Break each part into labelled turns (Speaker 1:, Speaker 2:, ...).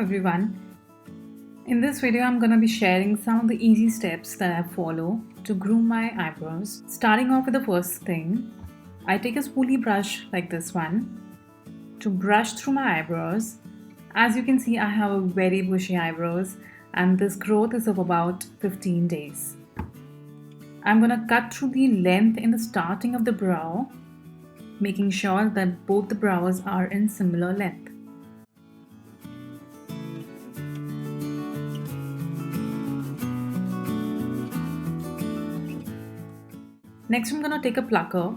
Speaker 1: everyone. In this video, I'm going to be sharing some of the easy steps that I follow to groom my eyebrows. Starting off with the first thing, I take a spoolie brush like this one to brush through my eyebrows. As you can see, I have a very bushy eyebrows and this growth is of about 15 days. I'm going to cut through the length in the starting of the brow, making sure that both the brows are in similar length. Next, I'm going to take a plucker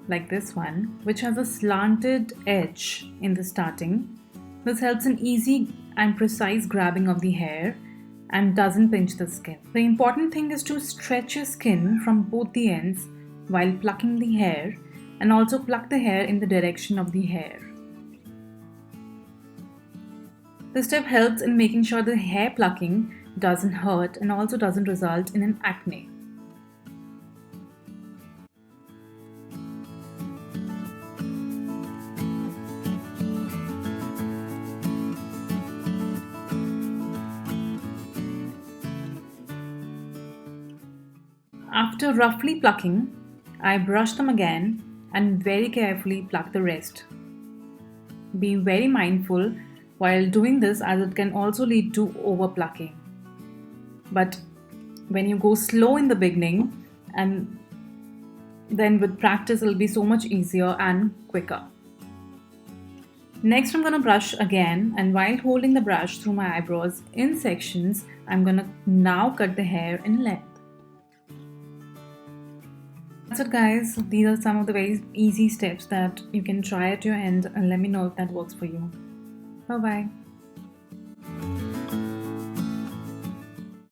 Speaker 1: like this one, which has a slanted edge in the starting. This helps in easy and precise grabbing of the hair and doesn't pinch the skin. The important thing is to stretch your skin from both the ends while plucking the hair, and also pluck the hair in the direction of the hair. This step helps in making sure the hair plucking doesn't hurt and also doesn't result in an acne. After roughly plucking, I brush them again and very carefully pluck the rest. Be very mindful while doing this, as it can also lead to over plucking. But when you go slow in the beginning, and then with practice it'll be so much easier and quicker. Next, I'm going to brush again, and while holding the brush through my eyebrows in sections, I'm going to now cut the hair in length. That's it guys, these are some of the very easy steps that you can try at your end and let me know if that works for you. Bye bye.